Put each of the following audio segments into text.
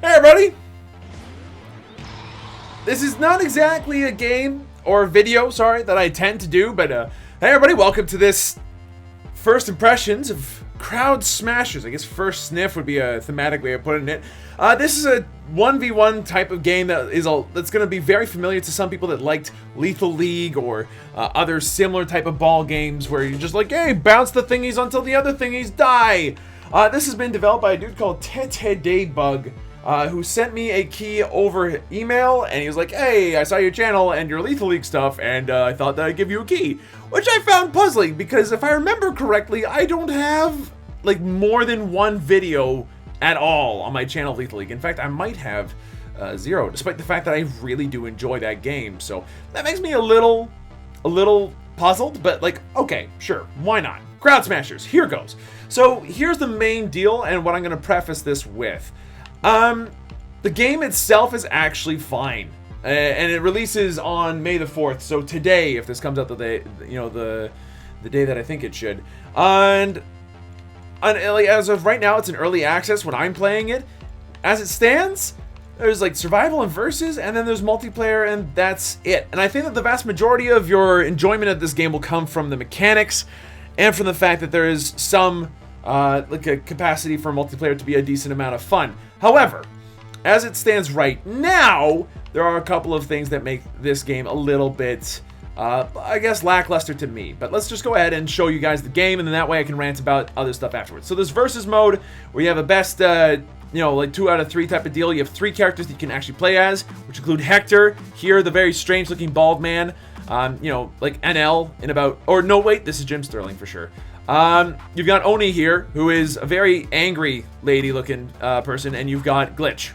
Hey everybody! This is not exactly a game or video, sorry, that I tend to do, but hey everybody, welcome to this first impressions of Crowd Smashers. I guess first sniff would be a thematic way of putting it. This is a 1v1 type of game that's going to be very familiar to some people that liked Lethal League or other similar type of ball games where you're just like, hey, bounce the thingies until the other thingies die. This has been developed by a dude called Daybug, who sent me a key over email, and he was like, hey, I saw your channel and your Lethal League stuff, and I thought that I'd give you a key. Which I found puzzling, because if I remember correctly, I don't have, like, more than one video at all on my channel of Lethal League. In fact, I might have zero, despite the fact that I really do enjoy that game. So that makes me a little puzzled, but like, okay, sure, why not? Crowd Smashers, here goes. So here's the main deal, and what I'm going to preface this with. The game itself is actually fine, and it releases on May the 4th. So today, if this comes out the day, the day that I think it should, and like, as of right now, it's in early access when I'm playing it. As it stands, there's like survival and versus, and then there's multiplayer, and that's it. And I think that the vast majority of your enjoyment of this game will come from the mechanics, and from the fact that there is some like a capacity for multiplayer to be a decent amount of fun. However, as it stands right now, there are a couple of things that make this game a little bit, I guess, lackluster to me. But let's just go ahead and show you guys the game, and then that way I can rant about other stuff afterwards. So there's versus mode, where you have a best, like 2 out of 3 type of deal. You have 3 characters that you can actually play as, which include Hector, here, the very strange-looking bald man, like NL in about, or no, wait, this is Jim Sterling for sure. You've got Oni here, who is a very angry lady-looking person, and you've got Glitch.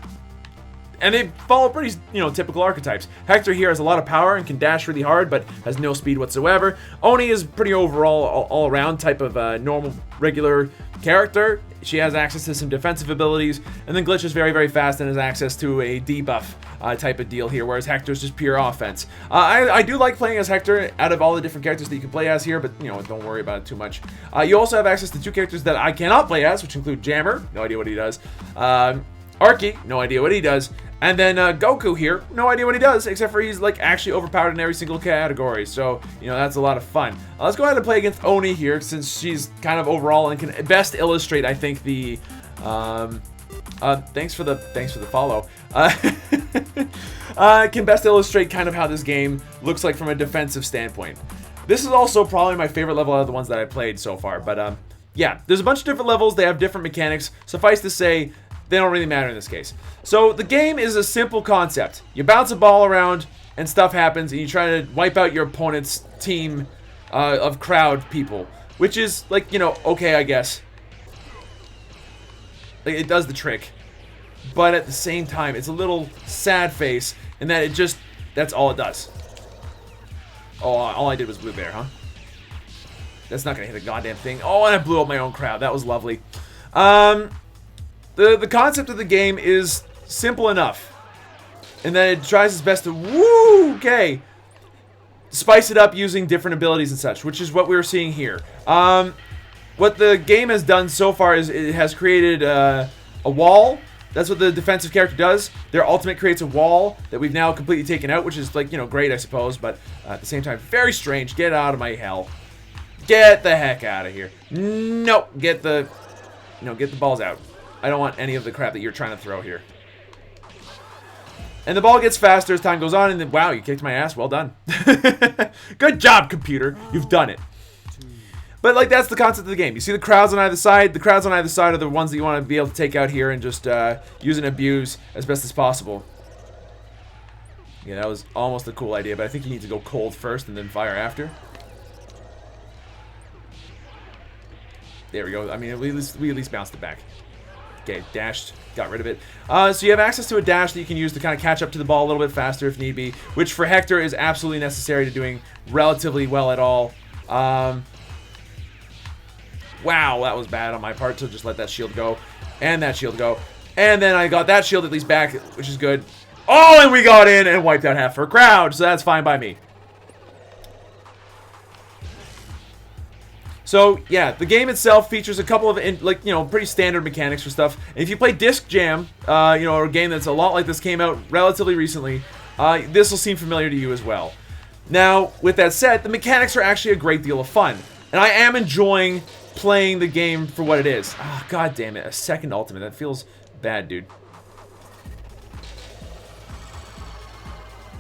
And they follow pretty, typical archetypes. Hector here has a lot of power and can dash really hard, but has no speed whatsoever. Oni is pretty overall, all-around type of normal, regular character. She has access to some defensive abilities, and then Glitch is very, very fast and has access to a debuff type of deal here, whereas Hector's just pure offense. I do like playing as Hector out of all the different characters that you can play as here, but, don't worry about it too much. You also have access to 2 characters that I cannot play as, which include Jammer, no idea what he does, Arky, no idea what he does, and then Goku here, no idea what he does, except for he's like actually overpowered in every single category. So, that's a lot of fun. Let's go ahead and play against Oni here, since she's kind of overall and can best illustrate, I think, the thanks for the follow. Can best illustrate kind of how this game looks like from a defensive standpoint. This is also probably my favorite level out of the ones that I played so far. But yeah, there's a bunch of different levels. They have different mechanics. Suffice to say, they don't really matter in this case. So the game is a simple concept. You bounce a ball around and stuff happens, and you try to wipe out your opponent's team of crowd people, which is like, okay, I guess. Like, it does the trick. But at the same time, it's a little sad face in that that's all it does. Oh, all I did was blue bear, huh? That's not gonna hit a goddamn thing. Oh, and I blew up my own crowd. That was lovely. The concept of the game is simple enough, and then it tries its best to spice it up using different abilities and such, which is what we're seeing here. What the game has done so far is it has created a wall. That's what the defensive character does. Their ultimate creates a wall that we've now completely taken out, which is like, great, I suppose, but at the same time, very strange. Get out of my hell. Get the heck out of here. No, get the balls out. I don't want any of the crap that you're trying to throw here. And the ball gets faster as time goes on, and then, wow, you kicked my ass. Well done. Good job, computer. You've done it. But, like, that's the concept of the game. You see the crowds on either side. The crowds on either side are the ones that you want to be able to take out here and just use and abuse as best as possible. Yeah, that was almost a cool idea, but I think you need to go cold first and then fire after. There we go. I mean, we at least bounced it back. Okay, dashed, got rid of it. So you have access to a dash that you can use to kind of catch up to the ball a little bit faster if need be, which for Hector is absolutely necessary to doing relatively well at all. Wow, that was bad on my part to just let that shield go, and that shield go. And then I got that shield at least back, which is good. Oh, and we got in and wiped out half her crowd, so that's fine by me. So yeah, the game itself features a couple of pretty standard mechanics for stuff. And if you play Disc Jam, or a game that's a lot like this, came out relatively recently, this will seem familiar to you as well. Now, with that said, the mechanics are actually a great deal of fun, and I am enjoying playing the game for what it is. Ah, god damn it, a second ultimate. That feels bad, dude.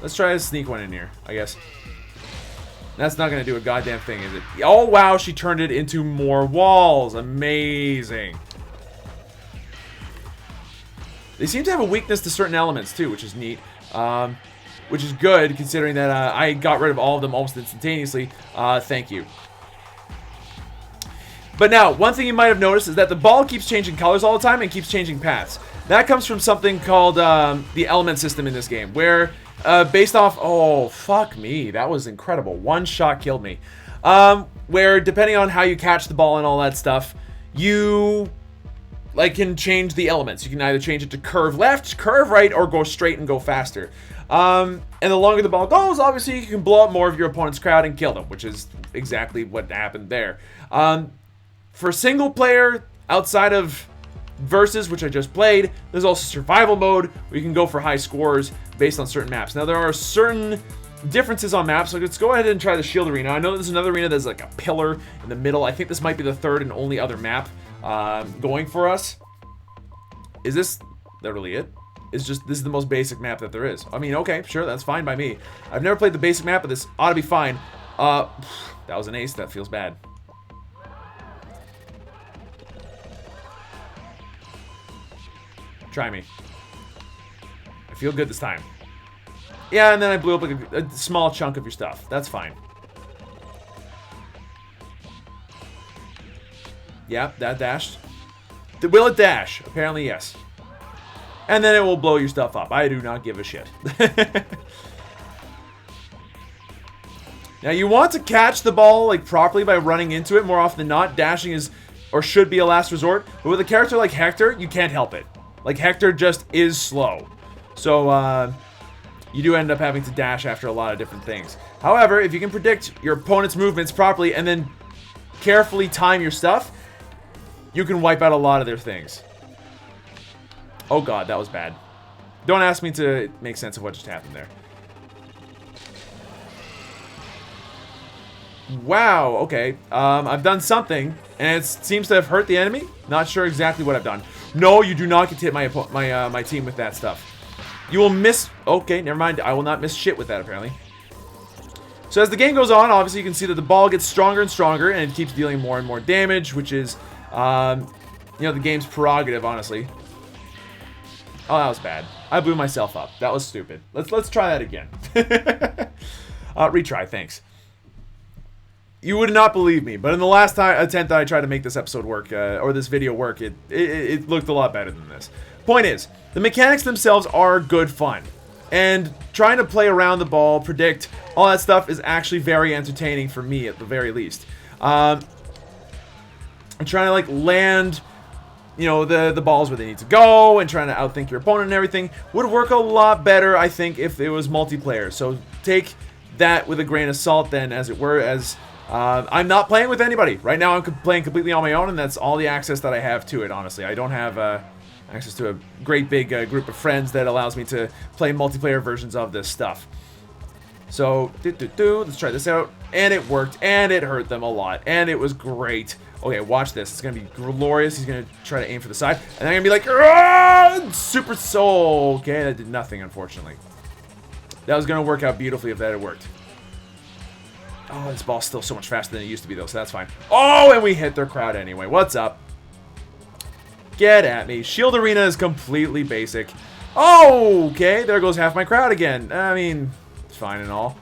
Let's try to sneak one in here, I guess. That's not going to do a goddamn thing, is it? Oh, wow, she turned it into more walls. Amazing. They seem to have a weakness to certain elements, too, which is neat. Which is good, considering that I got rid of all of them almost instantaneously. Thank you. But now, one thing you might have noticed is that the ball keeps changing colors all the time and keeps changing paths. That comes from something called the element system in this game, where based off... Oh, fuck me. That was incredible. One shot killed me. Where, depending on how you catch the ball and all that stuff, you can change the elements. You can either change it to curve left, curve right, or go straight and go faster. And the longer the ball goes, obviously, you can blow up more of your opponent's crowd and kill them, which is exactly what happened there. For single player, outside of Versus, which I just played, there's also survival mode, where you can go for high scores based on certain maps. Now, there are certain differences on maps, so let's go ahead and try the Shield Arena. I know there's another arena that's like a pillar in the middle. I think this might be the third and only other map going for us. Is this literally it? This is the most basic map that there is. I mean, okay, sure, that's fine by me. I've never played the basic map, but this ought to be fine. That was an ace. That feels bad. Try me. I feel good this time. Yeah, and then I blew up like a small chunk of your stuff. That's fine. Yeah, that dashed. Will it dash? Apparently, yes. And then it will blow your stuff up. I do not give a shit. Now, you want to catch the ball properly by running into it more often than not. Dashing is, or should be, a last resort. But with a character like Hector, you can't help it. Hector just is slow. So, you do end up having to dash after a lot of different things. However, if you can predict your opponent's movements properly and then carefully time your stuff, you can wipe out a lot of their things. Oh god, that was bad. Don't ask me to make sense of what just happened there. Wow, okay. I've done something, and it seems to have hurt the enemy. Not sure exactly what I've done. No, you do not get to hit my team with that stuff. You will miss... Okay, never mind. I will not miss shit with that, apparently. So as the game goes on, obviously you can see that the ball gets stronger and stronger, and it keeps dealing more and more damage, which is, the game's prerogative, honestly. Oh, that was bad. I blew myself up. That was stupid. Let's try that again. Retry, thanks. You would not believe me, but in the last attempt that I tried to make this episode work, or this video work, it looked a lot better than this. Point is, the mechanics themselves are good fun. And trying to play around the ball, predict, all that stuff is actually very entertaining for me, at the very least. I'm trying to, land, the balls where they need to go, and trying to outthink your opponent and everything would work a lot better, I think, if it was multiplayer. So take that with a grain of salt, then, as it were, as... I'm not playing with anybody. Right now I'm playing completely on my own, and that's all the access that I have to it, honestly. I don't have access to a great big group of friends that allows me to play multiplayer versions of this stuff. So, let's try this out. And it worked, and it hurt them a lot, and it was great. Okay, watch this. It's going to be glorious. He's going to try to aim for the side, and I'm going to be like, super soul. Okay, that did nothing, unfortunately. That was going to work out beautifully if that had worked. Oh, this ball's still so much faster than it used to be, though, so that's fine. Oh, and we hit their crowd anyway. What's up? Get at me. Shield Arena is completely basic. Oh, okay. There goes half my crowd again. I mean, it's fine and all.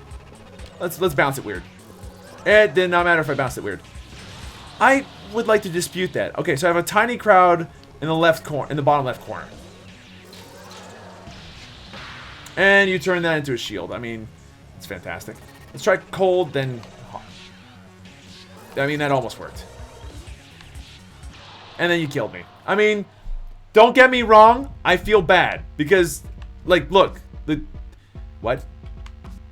Let's bounce it weird. It did not matter if I bounced it weird. I would like to dispute that. Okay, so I have a tiny crowd in the left corner, in the bottom left corner. And you turn that into a shield. I mean, it's fantastic. Let's try cold, then hot. I mean, that almost worked. And then you killed me. I mean, don't get me wrong. I feel bad. Because, look. What?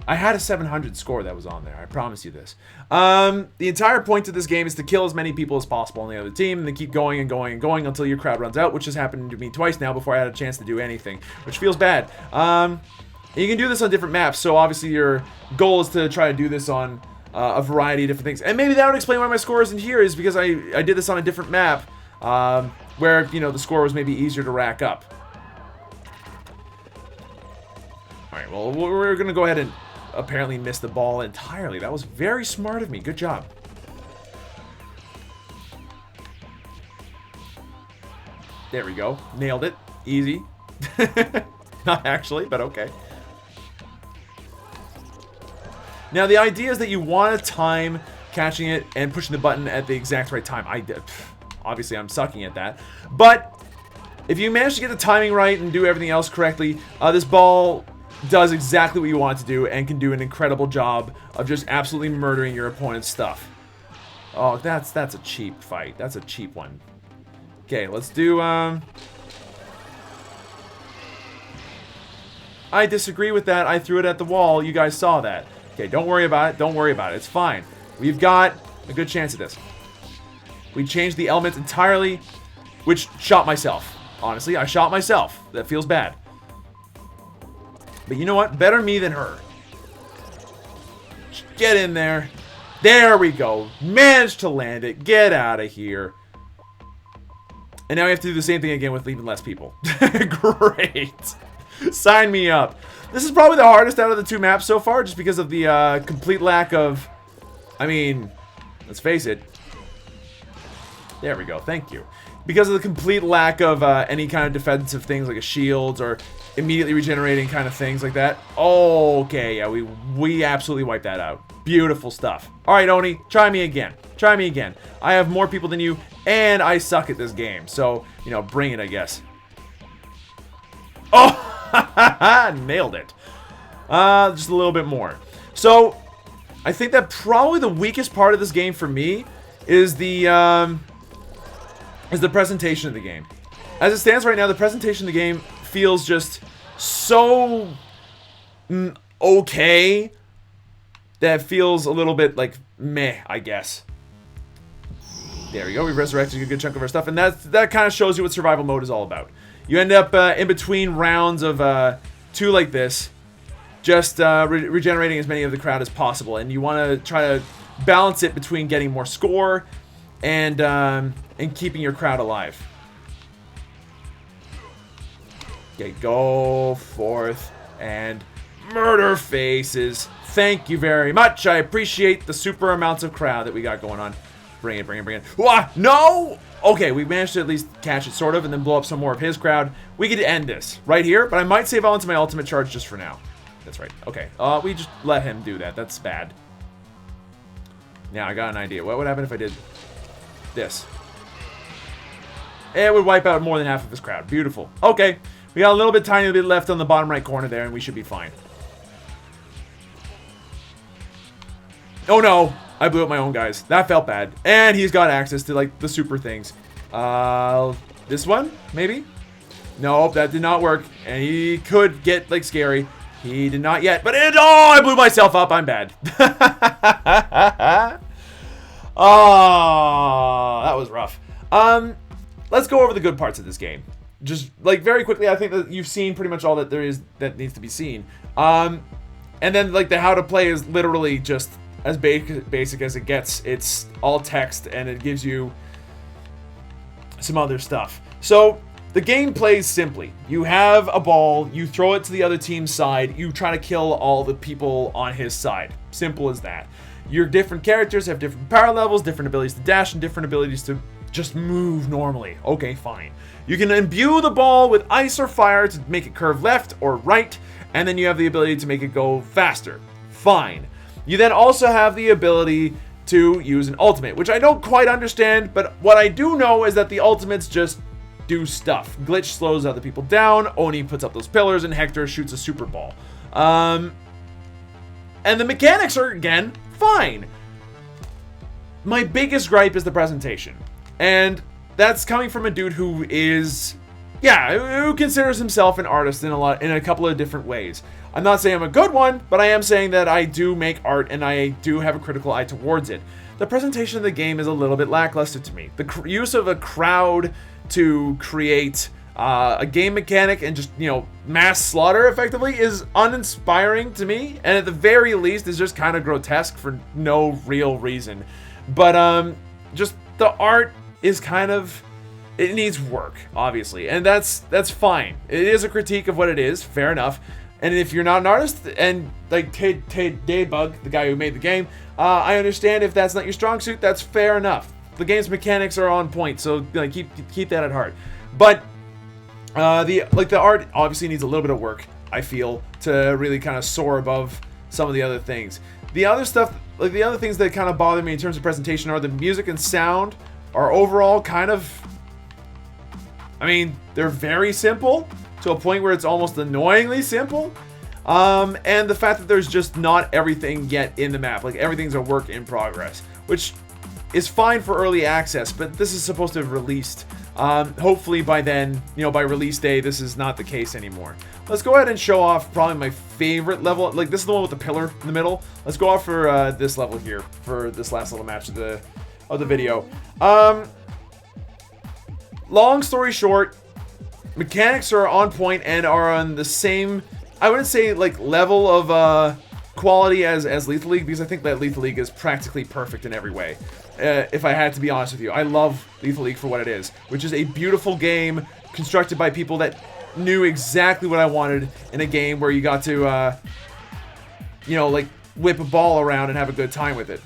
I had a 700 score that was on there. I promise you this. The entire point of this game is to kill as many people as possible on the other team, and then keep going and going and going until your crowd runs out, which has happened to me twice now before I had a chance to do anything, which feels bad. You can do this on different maps, so obviously your goal is to try to do this on a variety of different things. And maybe that would explain why my score isn't here, is because I did this on a different map, where, you know, the score was maybe easier to rack up. Alright, well, we're going to go ahead and apparently miss the ball entirely. That was very smart of me. Good job. There we go. Nailed it. Easy. Not actually, but okay. Now, the idea is that you want to time catching it and pushing the button at the exact right time. Obviously, I'm sucking at that. But if you manage to get the timing right and do everything else correctly, this ball does exactly what you want it to do and can do an incredible job of just absolutely murdering your opponent's stuff. Oh, that's a cheap fight. That's a cheap one. Okay, let's do, I disagree with that. I threw it at the wall. You guys saw that. Okay, don't worry about it. Don't worry about it. It's fine. We've got a good chance at this. We changed the elements entirely, which shot myself. Honestly, I shot myself. That feels bad. But you know what? Better me than her. Get in there. There we go. Managed to land it. Get out of here. And now we have to do the same thing again with even less people. Great. Sign me up. This is probably the hardest out of the two maps so far, just because of the complete lack of... I mean, let's face it. There we go. Thank you. Because of the complete lack of any kind of defensive things like a shield or immediately regenerating kind of things like that. Okay, yeah, we absolutely wiped that out. Beautiful stuff. All right, Oni, try me again. Try me again. I have more people than you, and I suck at this game. So, you know, bring it, I guess. Oh, nailed it. Just a little bit more. So, I think that probably the weakest part of this game for me is the presentation of the game. As it stands right now, the presentation of the game feels just so okay that feels a little bit like meh, I guess. There we go. We resurrected a good chunk of our stuff, and that kind of shows you what survival mode is all about. You end up in between rounds of two like this, just regenerating as many of the crowd as possible, and you want to try to balance it between getting more score and keeping your crowd alive. Okay, go forth and murder faces. Thank you very much. I appreciate the super amounts of crowd that we got going on. Bring it, bring it, bring it. Wah, no! Okay, we managed to at least catch it, sort of, and then blow up some more of his crowd. We could end this right here, but I might save on to my ultimate charge just for now. That's right. Okay, we just let him do that. That's bad. Now, I got an idea. What would happen if I did this? It would wipe out more than half of his crowd. Beautiful. Okay, we got a little bit tiny bit left on the bottom right corner there, and we should be fine. Oh no, I blew up my own guys. That felt bad. And he's got access to, like, the super things. This one? Maybe? Nope, that did not work. And he could get, like, scary. He did not yet. But oh, I blew myself up. I'm bad. Oh, that was rough. Let's go over the good parts of this game. Just, like, very quickly, I think that you've seen pretty much all that there is that needs to be seen. And then, like, the how to play is literally just as basic as it gets. It's all text, and it gives you some other stuff. So, the game plays simply. You have a ball, you throw it to the other team's side, you try to kill all the people on his side. Simple as that. Your different characters have different power levels, different abilities to dash, and different abilities to just move normally. Okay, fine. You can imbue the ball with ice or fire to make it curve left or right, and then you have the ability to make it go faster. Fine. You then also have the ability to use an ultimate, which I don't quite understand, but what I do know is that the ultimates just do stuff. Glitch slows other people down, Oni puts up those pillars, and Hector shoots a super ball. And the mechanics are, again, fine. My biggest gripe is the presentation. And that's coming from a dude who is yeah, who considers himself an artist in a couple of different ways. I'm not saying I'm a good one, but I am saying that I do make art and I do have a critical eye towards it. The presentation of the game is a little bit lackluster to me. The use of a crowd to create a game mechanic and just, you know, mass slaughter effectively is uninspiring to me, and at the very least is just kind of grotesque for no real reason. But just the art is kind of, it needs work, obviously, and that's fine. It is a critique of what it is, fair enough. And if you're not an artist, and like Daybug, the guy who made the game, I understand if that's not your strong suit. That's fair enough. The game's mechanics are on point, so like keep that at heart. But the art obviously needs a little bit of work, I feel, to really kind of soar above some of the other things. The other stuff, like the other things that kind of bother me in terms of presentation are the music and sound are overall kind of, I mean, they're very simple to a point where it's almost annoyingly simple. And the fact that there's just not everything yet in the map, like everything's a work in progress, which is fine for early access, but this is supposed to have released. Hopefully by then, you know, by release day, this is not the case anymore. Let's go ahead and show off probably my favorite level. Like, this is the one with the pillar in the middle. Let's go off for this level here for this last little match of the video. Long story short, mechanics are on point and are on the same, I wouldn't say like level of quality as Lethal League, because I think that Lethal League is practically perfect in every way. If I had to be honest with you, I love Lethal League for what it is, which is a beautiful game constructed by people that knew exactly what I wanted in a game where you got to, you know, like whip a ball around and have a good time with it.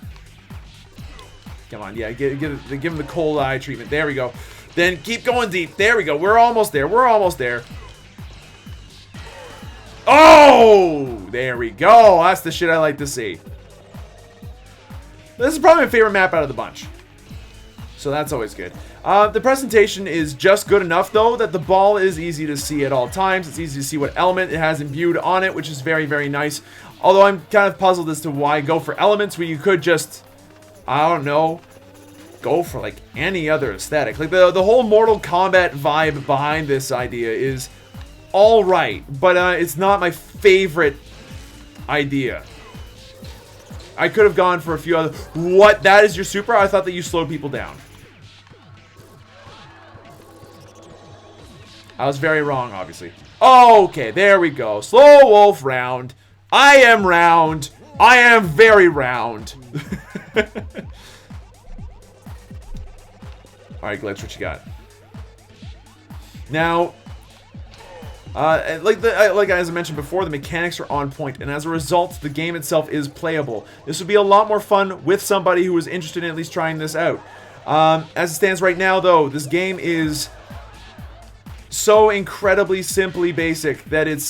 Come on, yeah, give him the cold eye treatment. There we go. Then keep going deep. There we go. We're almost there. We're almost there. Oh! There we go. That's the shit I like to see. This is probably my favorite map out of the bunch. So that's always good. The presentation is just good enough, though, that the ball is easy to see at all times. It's easy to see what element it has imbued on it, which is very, very nice. Although I'm kind of puzzled as to why go for elements when you could just, I don't know, go for like any other aesthetic. Like the whole Mortal Kombat vibe behind this idea is all right, but it's not my favorite idea. I could have gone for a few other. What? That is your super? I thought that you slowed people down. I was very wrong, obviously. Okay, there we go. SlowWolf round. I am round. I am very round. Alright, Glitch, what you got? Now, like as I mentioned before, the mechanics are on point, and as a result, the game itself is playable. This would be a lot more fun with somebody who is interested in at least trying this out. As it stands right now, though, this game is so incredibly simply basic that it's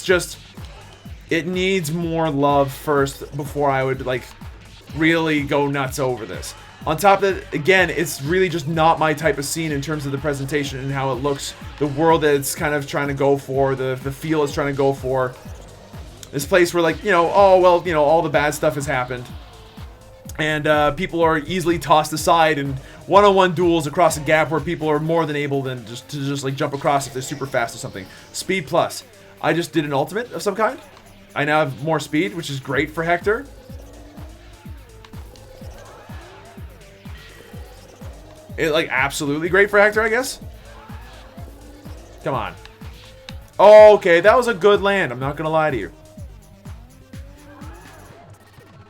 just, it needs more love first before I would like really go nuts over this. On top of that, again, it's really just not my type of scene in terms of the presentation and how it looks, the world that it's kind of trying to go for, the feel it's trying to go for. This place where, like, you know, oh, well, you know, all the bad stuff has happened. And people are easily tossed aside in one-on-one duels across a gap where people are more than able to just like jump across if they're super fast or something. Speed plus. I just did an ultimate of some kind. I now have more speed, which is great for Hector. Like, absolutely great for Hector, I guess. Come on. Oh, okay, that was a good land. I'm not gonna lie to you.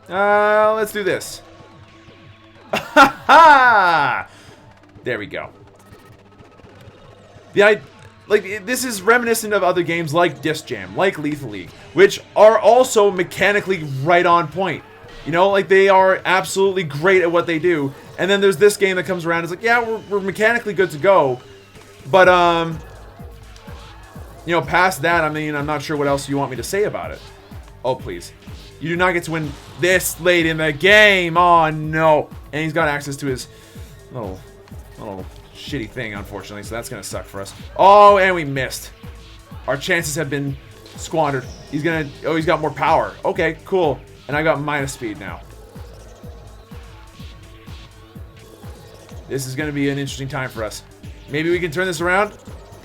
Let's do this. Ha ha! There we go. This is reminiscent of other games like Disc Jam, like Lethal League, which are also mechanically right on point. You know, like, they are absolutely great at what they do. And then there's this game that comes around, it's like, yeah, we're mechanically good to go. But, you know, past that, I mean, I'm not sure what else you want me to say about it. Oh, please. You do not get to win this late in the game. Oh, no. And he's got access to his little shitty thing, unfortunately, so that's going to suck for us. Oh, and we missed. Our chances have been squandered. He's got more power. Okay, cool. And I got minus speed now. This is going to be an interesting time for us. Maybe we can turn this around.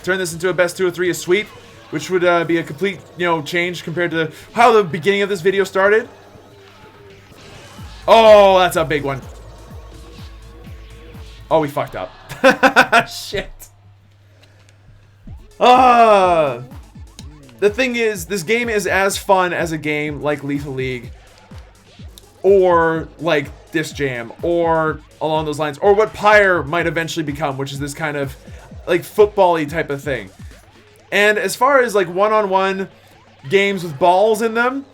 Turn this into a best 2 of 3, a sweep. Which would be a complete, change compared to how the beginning of this video started. Oh, that's a big one. Oh, we fucked up. Shit. The thing is, this game is as fun as a game like Lethal League. Or like Disc Jam. Or along those lines. Or what Pyre might eventually become, which is this kind of like football-y type of thing. And as far as like one-on-one games with balls in them,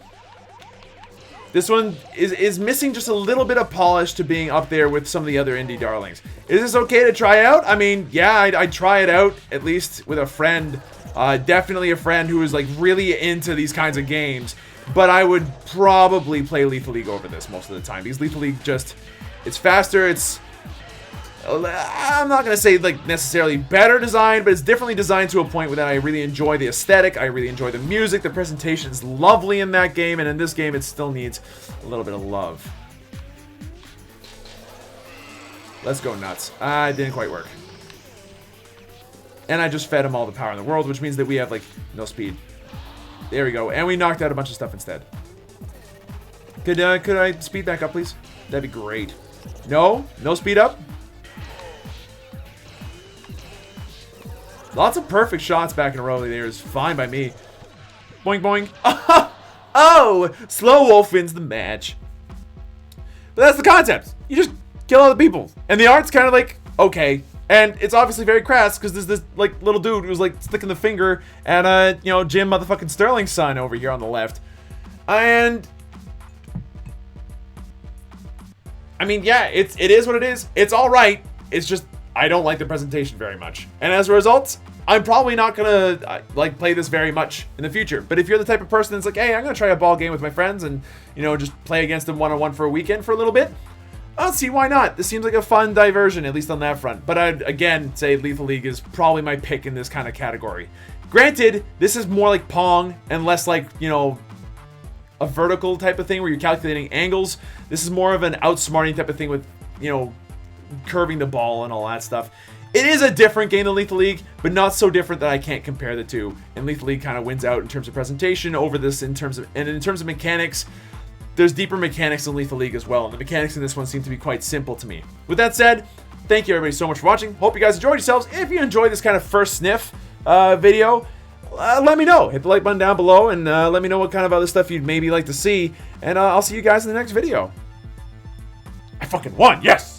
this one is missing just a little bit of polish to being up there with some of the other indie darlings. Is this okay to try out? I mean, yeah, I'd try it out, at least with a friend. Definitely a friend who is like really into these kinds of games. But I would probably play Lethal League over this most of the time. Because Lethal League just, it's faster, it's... I'm not going to say like necessarily better designed, but it's definitely designed to a point where I really enjoy the aesthetic, I really enjoy the music, the presentation is lovely in that game, and in this game it still needs a little bit of love. Let's go nuts. It didn't quite work. And I just fed him all the power in the world, which means that we have like no speed. There we go, and we knocked out a bunch of stuff instead. Could I speed back up, please? That'd be great. No speed up? Lots of perfect shots back in a row there is fine by me. Boing, boing. Oh, SlowWolf wins the match. But that's the concept. You just kill other people. And the art's kind of like, okay. And it's obviously very crass because there's this like little dude who's like sticking the finger at, Jim motherfucking Sterling's son over here on the left. And... I mean, yeah, it is what it is. It's alright. It's just... I don't like the presentation very much. And as a result, I'm probably not gonna play this very much in the future. But if you're the type of person that's like, hey, I'm gonna try a ball game with my friends and, just play against them one-on-one for a weekend for a little bit, I'll see why not. This seems like a fun diversion, at least on that front. But I'd, again, say Lethal League is probably my pick in this kind of category. Granted, this is more like Pong and less like, a vertical type of thing where you're calculating angles. This is more of an outsmarting type of thing with, curving the ball and all that stuff. It is a different game than Lethal League, but not so different that I can't compare the two. And Lethal League kind of wins out in terms of presentation over this in terms of mechanics. There's deeper mechanics in Lethal League as well, and the mechanics in this one seem to be quite simple to me. With that said, thank you everybody so much for watching. Hope you guys enjoyed yourselves. If you enjoyed this kind of first sniff video, let me know. Hit the like button down below and let me know what kind of other stuff you'd maybe like to see. And I'll see you guys in the next video. I fucking won, yes!